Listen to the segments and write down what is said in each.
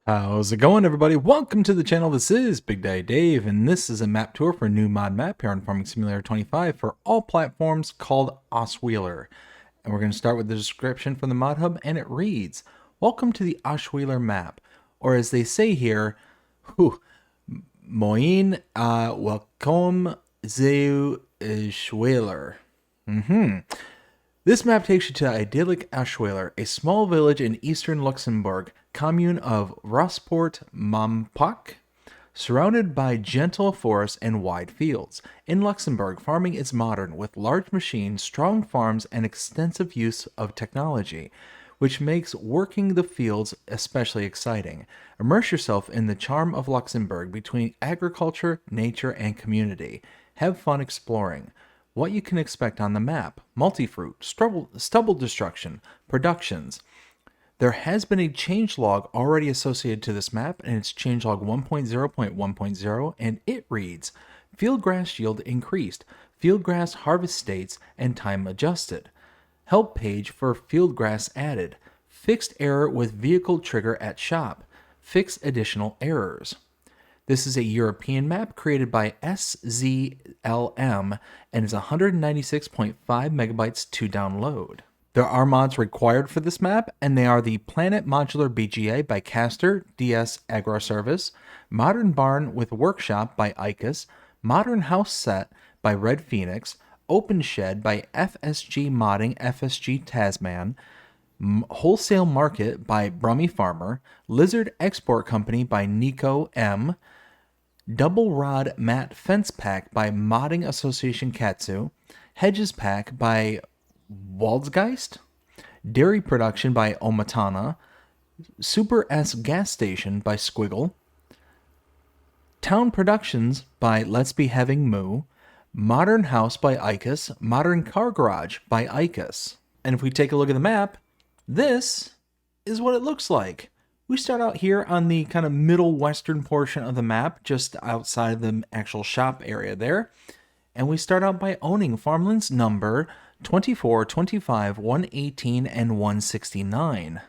How's it going, everybody? Welcome to the channel. This is Big Daddy Dave, and this is a map tour for a new mod map here on Farming Simulator 25 for all platforms called Osweiler. And we're going to start with the description from the mod hub, and it reads, "Welcome to the Osweiler map," or as they say here, Moin, welcome zu Osweiler. This map takes you to idyllic Osweiler, a small village in eastern Luxembourg, commune of Rosport-Mampak, surrounded by gentle forests and wide fields. In Luxembourg, farming is modern, with large machines, strong farms, and extensive use of technology, which makes working the fields especially exciting. Immerse yourself in the charm of Luxembourg between agriculture, nature, and community. Have fun exploring. What you can expect on the map: multifruit, stubble destruction, productions. There has been a changelog already associated to this map, and it's changelog 1.0.1.0, and it reads, "Field grass yield increased, field grass harvest states, and time adjusted. Help page for field grass added. Fixed error with vehicle trigger at shop. Fix additional errors." This is a European map created by SZLM and is 196.5 megabytes to download. There are mods required for this map, and they are the Planet Modular BGA by Caster DS Agroservice, Modern Barn with Workshop by ICAS, Modern House Set by Red Phoenix, Open Shed by FSG Modding FSG Tasman, Wholesale Market by Brummy Farmer, Lizard Export Company by Nico M, Double Rod Mat Fence Pack by Modding Association Katsu, Hedges Pack by Waldsgeist, Dairy Production by Omatana, Super S Gas Station by Squiggle, Town Productions by Let's Be Having Moo, Modern House by Icus, Modern Car Garage by Icus. And if we take a look at the map, this is what it looks like. We start out here on the kind of middle western portion of the map, just outside the actual shop area there. And we start out by owning farmlands number 24, 25, 118, and 169.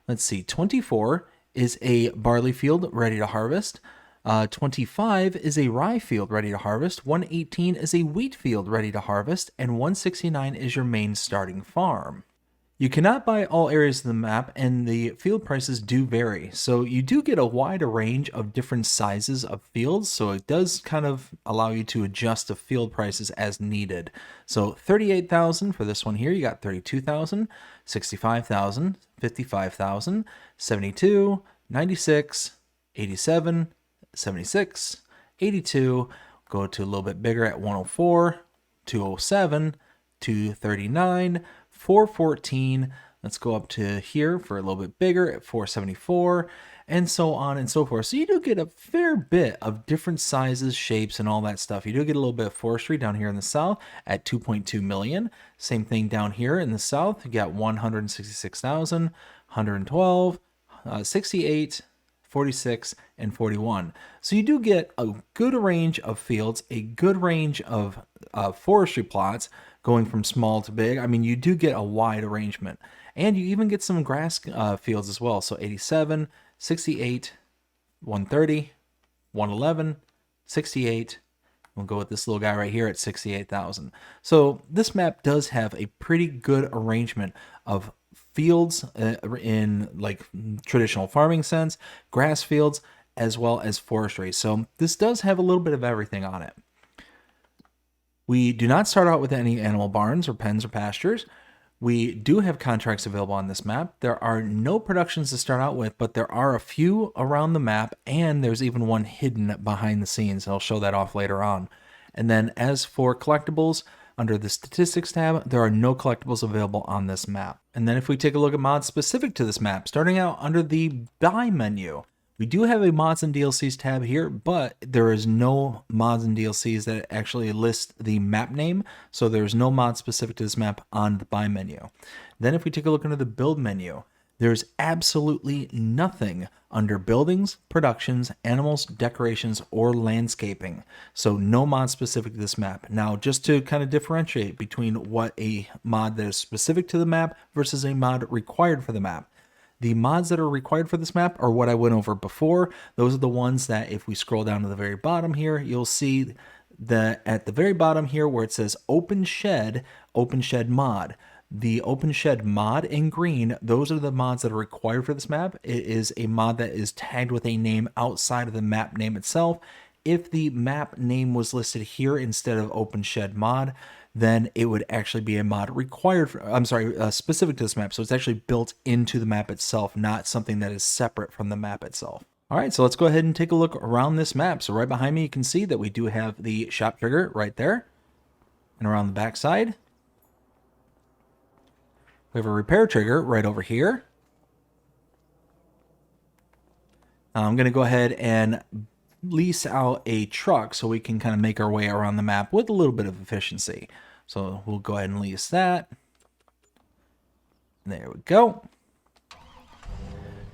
Let's see, 24 is a barley field ready to harvest. 25 is a rye field ready to harvest. 118 is a wheat field ready to harvest. And 169 is your main starting farm. You cannot buy all areas of the map, and the field prices do vary. So you do get a wider range of different sizes of fields, so it does kind of allow you to adjust the field prices as needed. So 38,000 for this one here, you got 32,000, 65,000, 55,000, 72, 96, 87, 76, 82, go to a little bit bigger at 104, 207, 239, 414, let's go up to here for a little bit bigger at 474, and so on and so forth. So you do get a fair bit of different sizes, shapes, and all that stuff. You do get a little bit of forestry down here in the south at 2.2 million. Same thing down here in the south. You got 166,000, 112, 68, 46, and 41. So you do get a good range of fields, a good range of forestry plots, going from small to big. I mean, you do get a wide arrangement. And you even get some grass fields as well. So 87, 68, 130, 111, 68. We'll go with this little guy right here at 68,000. So this map does have a pretty good arrangement of fields in like traditional farming sense, grass fields, as well as forestry. So this does have a little bit of everything on it. We do not start out with any animal barns or pens or pastures. We do have contracts available on this map. There are no productions to start out with, but there are a few around the map, and there's even one hidden behind the scenes. I'll show that off later on. And then as for collectibles, under the statistics tab, there are no collectibles available on this map. And then if we take a look at mods specific to this map, starting out under the buy menu, we do have a mods and DLCs tab here, but there is no mods and DLCs that actually list the map name, so there's no mod specific to this map on the buy menu. Then if we take a look under the build menu, there's absolutely nothing under buildings, productions, animals, decorations, or landscaping. So no mod specific to this map. Now, just to kind of differentiate between what a mod that is specific to the map versus a mod required for the map. The mods that are required for this map are what I went over before. Those are the ones that if we scroll down to the very bottom here, you'll see that at the very bottom here where it says Open Shed mod. The Open Shed mod in green, those are the mods that are required for this map. It is a mod that is tagged with a name outside of the map name itself. If the map name was listed here instead of Open Shed mod, then it would actually be a mod required for, specific to this map. So it's actually built into the map itself, not something that is separate from the map itself. All right, so let's go ahead and take a look around this map. So right behind me, you can see that we do have the shop trigger right there. And around the back side, we have a repair trigger right over here. I'm going to go ahead and lease out a truck so we can kind of make our way around the map with a little bit of efficiency. So we'll go ahead and lease that. There we go.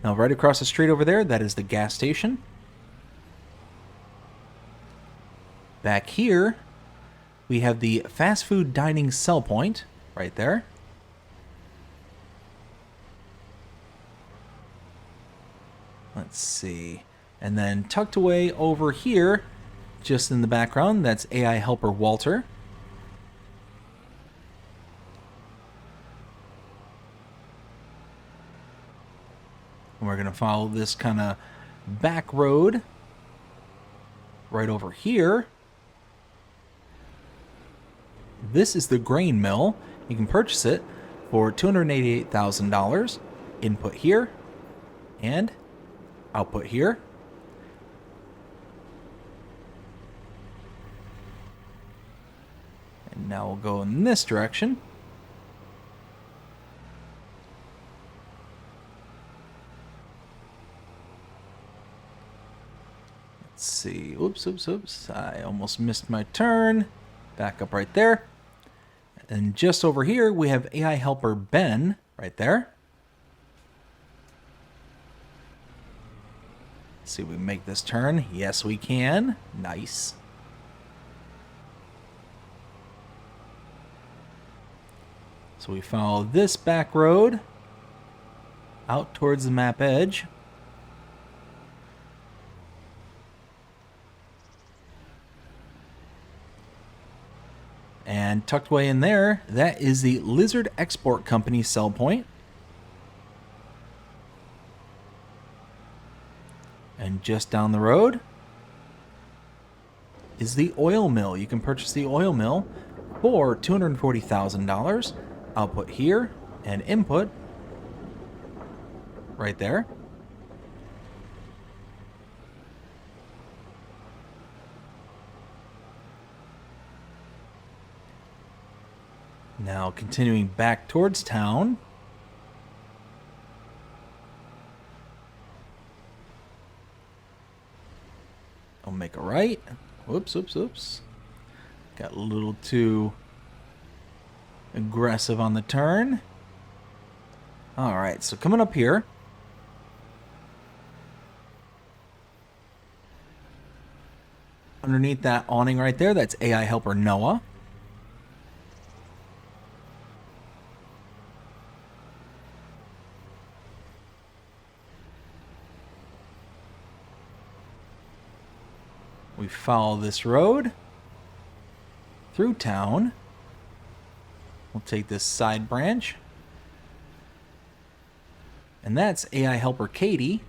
Now right across the street over there, that is the gas station. Back here, we have the fast food dining sell point right there. Let's see. And then tucked away over here, just in the background, that's AI helper Walter. And we're going to follow this kind of back road right over here. This is the grain mill. You can purchase it for $288,000. Input here and output here. And now we'll go in this direction. Let's see. Oops. I almost missed my turn. Back up right there. And just over here, we have AI helper Ben right there. Let's see if we can make this turn. Yes, we can. Nice. So we follow this back road out towards the map edge. And tucked away in there, that is the Lizard Export Company sell point. And just down the road is the oil mill. You can purchase the oil mill for $240,000. Output here and input right there. Now continuing back towards town. I'll make a right. Whoops. Got a little too aggressive on the turn. Alright, so coming up here. Underneath that awning right there, that's AI helper Noah. We follow this road through town. We'll take this side branch. And that's AI helper Katie.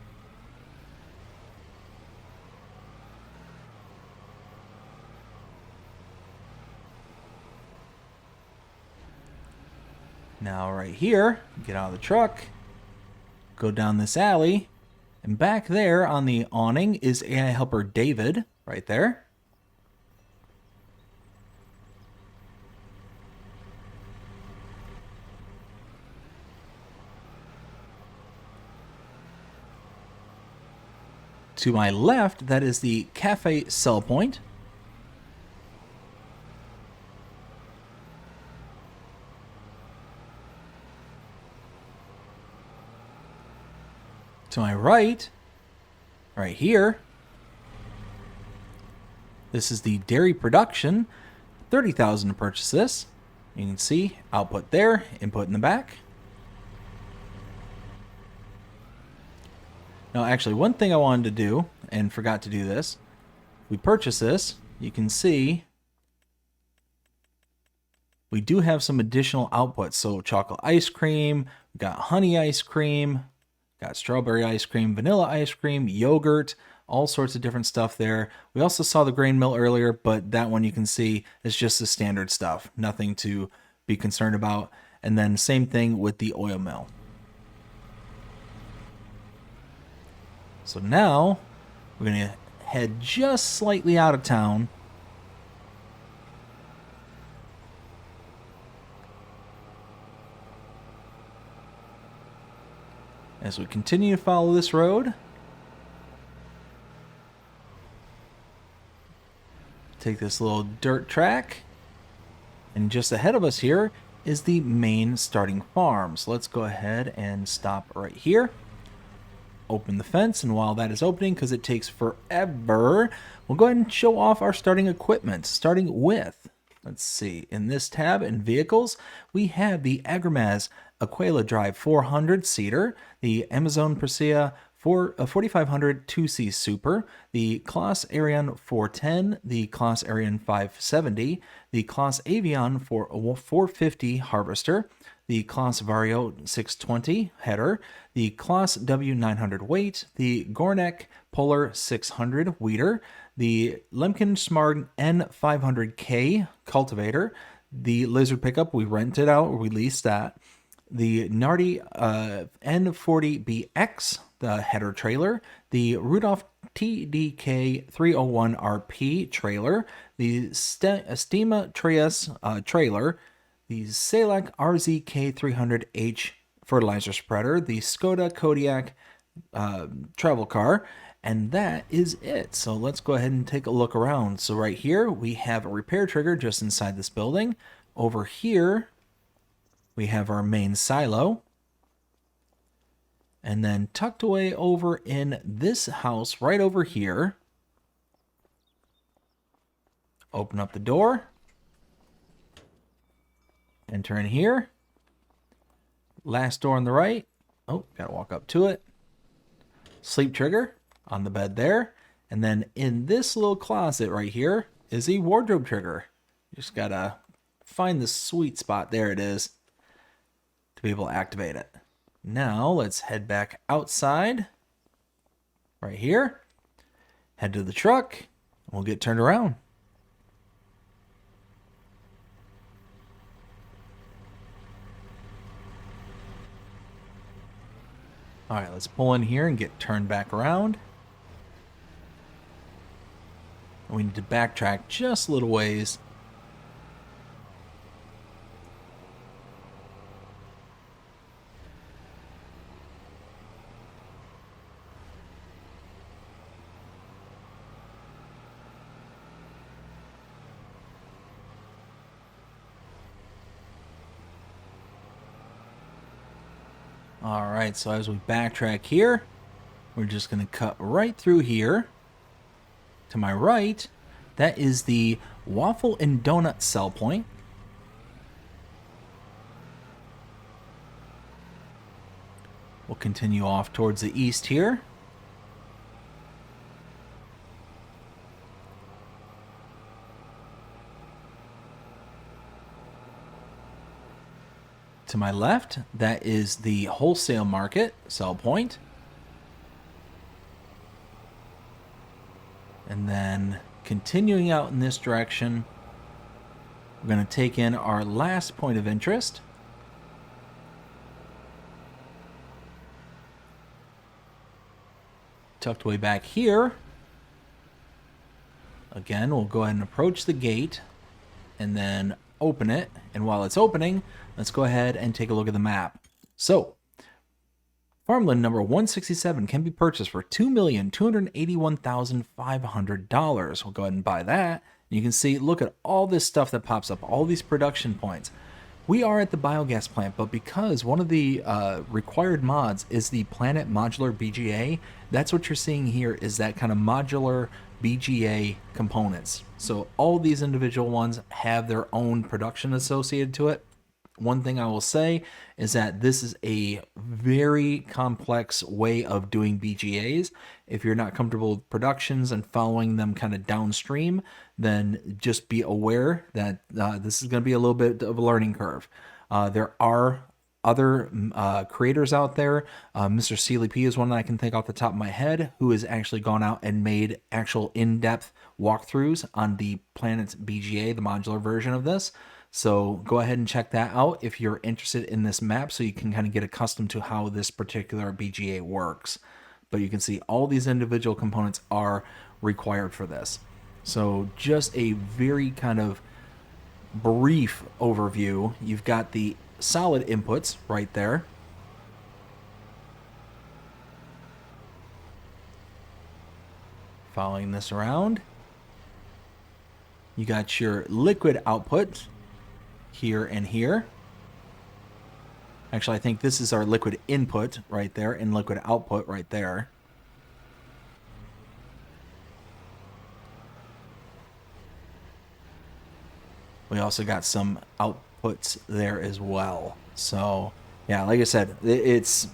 Now right here, get out of the truck, go down this alley, and back there on the awning is AI helper David, right there. To my left, that is the cafe sell point. To my right here, this is the dairy production. $30,000 to purchase this. You can see output there, input in the back. Now, actually, one thing I wanted to do, and forgot to do this, we purchase this, you can see we do have some additional outputs. So chocolate ice cream, we got honey ice cream, got strawberry ice cream, vanilla ice cream, yogurt, all sorts of different stuff there. We also saw the grain mill earlier, but that one you can see is just the standard stuff. Nothing to be concerned about. And then same thing with the oil mill. So now we're going to head just slightly out of town. As we continue to follow this road, take this little dirt track, and just ahead of us here is the main starting farm. So let's go ahead and stop right here. Open the fence, and while that is opening, because it takes forever, we'll go ahead and show off our starting equipment, starting with, let's see, in this tab in vehicles, we have the Agromaz Aquila Drive 400 seater, the Amazon Presea 4500 2C Super, the Claas Arion 410, the Claas Arion 570, the Claas Avion 450 Harvester, the Claas Vario 620 header, the Claas W900 weight, the Gornek Polar 600 weeder, the Lemken Smart N500K cultivator, the Lizard pickup, we rented out, or we leased that, the Nardi N40BX, the header trailer, the Rudolph TDK 301RP trailer, the Estima Trias trailer, the Salak RZK300H fertilizer spreader, the Skoda Kodiak travel car, and that is it. So let's go ahead and take a look around. So right here we have a repair trigger just inside this building. Over here we have our main silo. And then tucked away over in this house right over here, open up the door, enter in here, last door on the right, oh, gotta walk up to it, sleep trigger on the bed there, and then in this little closet right here is a wardrobe trigger. Just gotta find the sweet spot, there it is, to be able to activate it. Now let's head back outside, right here, head to the truck, and we'll get turned around. All right, let's pull in here and get turned back around. We need to backtrack just a little ways. All right, so as we backtrack here, we're just going to cut right through here. To my right, that is the waffle and donut sell point. We'll continue off towards the east here. To my left, that is the wholesale market sell point. And then continuing out in this direction, we're going to take in our last point of interest. Tucked way back here. Again, we'll go ahead and approach the gate and then open it. And while it's opening, let's go ahead and take a look at the map. So, Farmland number 167 can be purchased for $2,281,500. We'll go ahead and buy that. And you can see, look at all this stuff that pops up, all these production points. We are at the biogas plant, but because one of the required mods is the Planet Modular BGA, that's what you're seeing here is that kind of modular BGA components. So all these individual ones have their own production associated to it. One thing I will say is that this is a very complex way of doing BGAs. If you're not comfortable with productions and following them kind of downstream, then just be aware that this is going to be a little bit of a learning curve. There are other creators out there. Mr. Sealy P is one that I can think off the top of my head, who has actually gone out and made actual in-depth walkthroughs on the Planet BGA, the modular version of this. So go ahead and check that out if you're interested in this map, so you can kind of get accustomed to how this particular BGA works. But you can see all these individual components are required for this. So just a very kind of brief overview. You've got the solid inputs right there. Following this around, you got your liquid output here and here. Actually, I think this is our liquid input right there and liquid output right there. We also got some outputs there as well. So, yeah, like I said, it's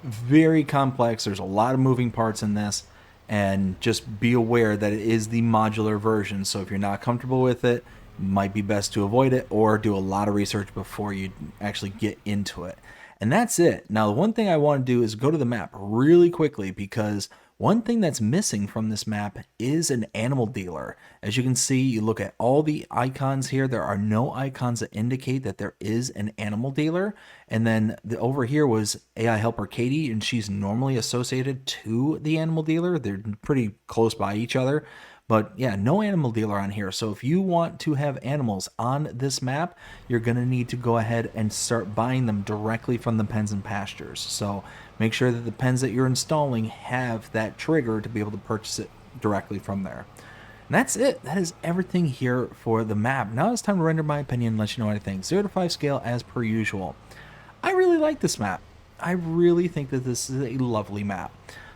very complex. There's a lot of moving parts in this, and just be aware that it is the modular version. So if you're not comfortable with it, might be best to avoid it or do a lot of research before you actually get into it. And that's it. Now, the one thing I want to do is go to the map really quickly, because one thing that's missing from this map is an animal dealer. As you can see, you look at all the icons here, there are no icons that indicate that there is an animal dealer. And then over here was AI helper Katie, and she's normally associated to the animal dealer. They're pretty close by each other. But yeah, no animal dealer on here. So if you want to have animals on this map, you're going to need to go ahead and start buying them directly from the pens and pastures. So make sure that the pens that you're installing have that trigger to be able to purchase it directly from there. And that's it. That is everything here for the map. Now it's time to render my opinion and let you know what I think. 0 to 5 scale as per usual. I really like this map. I really think that this is a lovely map.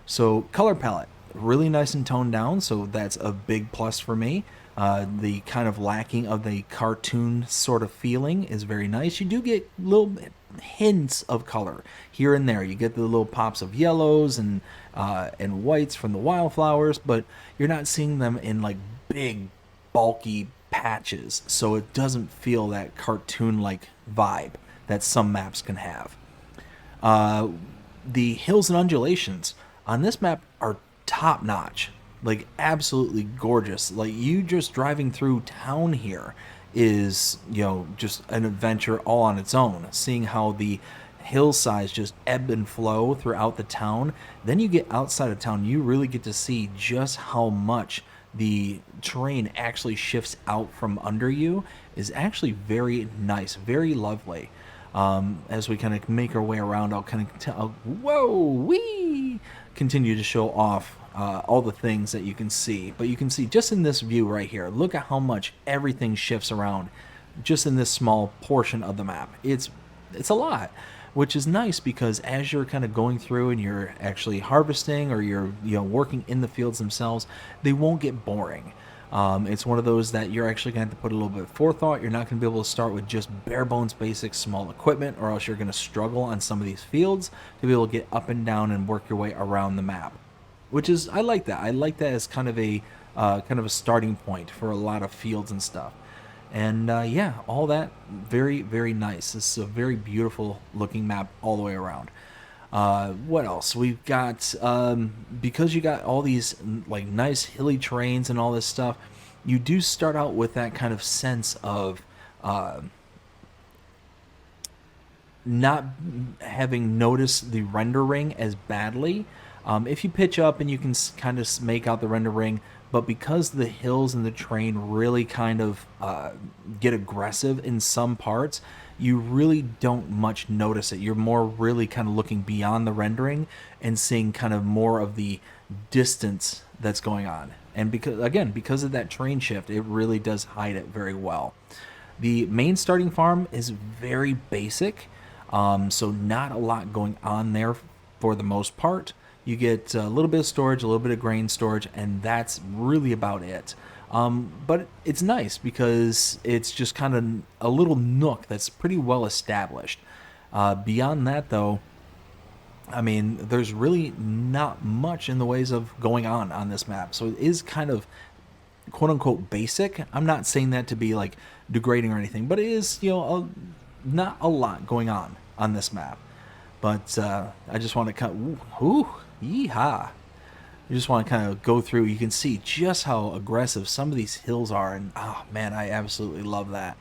So color palette, really nice and toned down, so that's a big plus for me. The kind of lacking of the cartoon sort of feeling is very nice. You do get little hints of color here and there. You get the little pops of yellows and whites from the wildflowers, but you're not seeing them in like big, bulky patches, so it doesn't feel that cartoon-like vibe that some maps can have. The hills and undulations on this map are top notch, like absolutely gorgeous. Like, you just driving through town here is, you know, just an adventure all on its own, seeing how the hillsides just ebb and flow throughout the town. Then you get outside of town, you really get to see just how much the terrain actually shifts out from under you. Is actually very nice, very lovely. As we kind of make our way around, I'll kind of continue to show off all the things that you can see. But you can see just in this view right here, look at how much everything shifts around just in this small portion of the map. It's a lot, which is nice, because as you're kind of going through and you're actually harvesting, or you're working in the fields themselves, they won't get boring. It's one of those that you're actually going to have to put a little bit of forethought. You're not going to be able to start with just bare bones basic small equipment, or else you're going to struggle on some of these fields to be able to get up and down and work your way around the map. Which is, I like that. I like that as kind of a starting point for a lot of fields and stuff. And yeah, all that very, very nice. This is a very beautiful looking map all the way around. What else? We've got, because you got all these like nice hilly terrains and all this stuff, you do start out with that kind of sense of not having noticed the rendering as badly. If you pitch up and you can kind of make out the rendering, but because the hills and the terrain really kind of get aggressive in some parts, you really don't much notice it. You're more really kind of looking beyond the rendering and seeing kind of more of the distance that's going on. And because of that terrain shift, it really does hide it very well. The main starting farm is very basic, so not a lot going on there for the most part. You get a little bit of storage, a little bit of grain storage, and that's really about it. But it's nice because it's just kind of a little nook that's pretty well established. Beyond that, though, I mean, there's really not much in the ways of going on this map. So it is kind of quote unquote basic. I'm not saying that to be like degrading or anything, but it is, not a lot going on this map. But I just want to kind of, yeehaw. You just want to kind of go through. You can see just how aggressive some of these hills are, and oh man, I absolutely love that.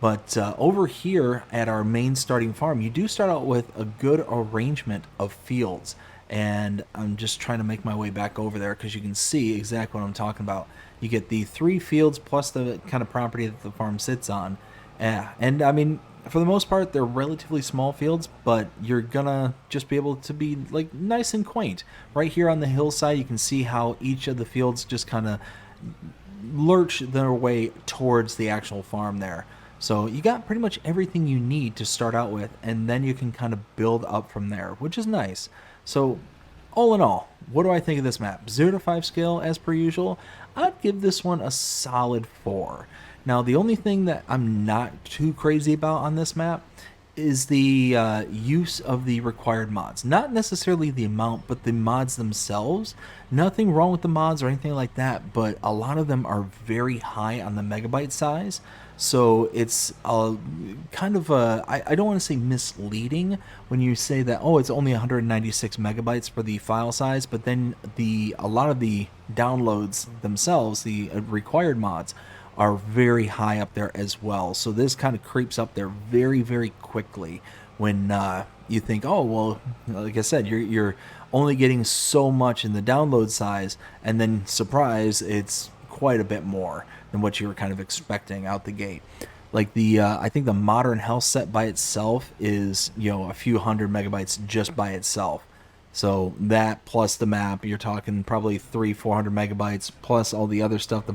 But over here at our main starting farm, you do start out with a good arrangement of fields. And I'm just trying to make my way back over there because you can see exactly what I'm talking about. You get the 3 fields plus the kind of property that the farm sits on. And I mean, for the most part, they're relatively small fields, but you're gonna just be able to be like nice and quaint. Right here on the hillside, you can see how each of the fields just kind of lurch their way towards the actual farm there. So you got pretty much everything you need to start out with, and then you can kind of build up from there, which is nice. So all in all, what do I think of this map? 0 to 5 scale as per usual. I'd give this one a solid 4. Now the only thing that I'm not too crazy about on this map is the use of the required mods. Not necessarily the amount, but the mods themselves. Nothing wrong with the mods or anything like that, but a lot of them are very high on the megabyte size. So it's kind of I don't want to say misleading when you say that, oh, it's only 196 megabytes for the file size, but then a lot of the downloads themselves, the required mods, are very high up there as well. So this kind of creeps up there very, very quickly when you think, oh, well, like I said, you're only getting so much in the download size, and then surprise, it's quite a bit more than what you were kind of expecting out the gate. Like I think the modern health set by itself is, a few hundred megabytes just by itself. So that plus the map, you're talking probably 300-400 megabytes plus all the other stuff. The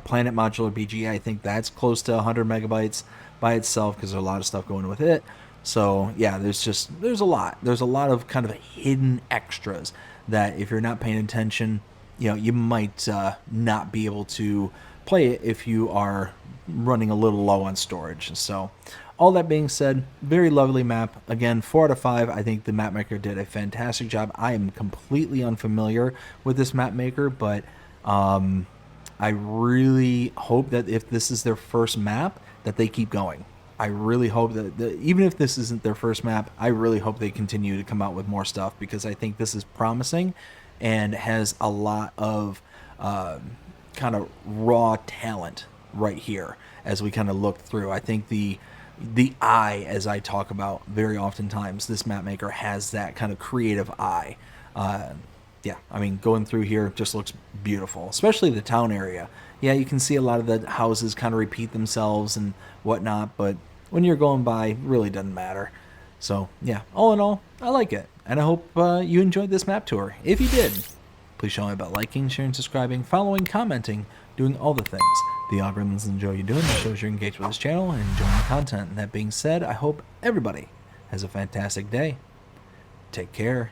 Planet Modular BGA, I think that's close to 100 megabytes by itself because there's a lot of stuff going with it. So yeah, there's a lot. There's a lot of kind of hidden extras that if you're not paying attention, you might not be able to play it if you are running a little low on storage. So all that being said, very lovely map. Again, 4 out of 5. I think the map maker did a fantastic job. I am completely unfamiliar with this map maker, but I really hope that if this is their first map, that they keep going. I really hope that even if this isn't their first map, I really hope they continue to come out with more stuff, because I think this is promising and has a lot of kind of raw talent right here as we kind of look through. I think the eye, as I talk about very oftentimes, this map maker has that kind of creative eye. Yeah, I mean, going through here just looks beautiful, especially the town area. Yeah, you can see a lot of the houses kind of repeat themselves and whatnot, but when you're going by, it really doesn't matter. So yeah, all in all, I like it, and I hope you enjoyed this map tour. If you did, please show me about liking, sharing, subscribing, following, commenting, doing all the things the algorithms enjoy you doing. That shows you're engaged with this channel and enjoying the content. And that being said, I hope everybody has a fantastic day. Take care.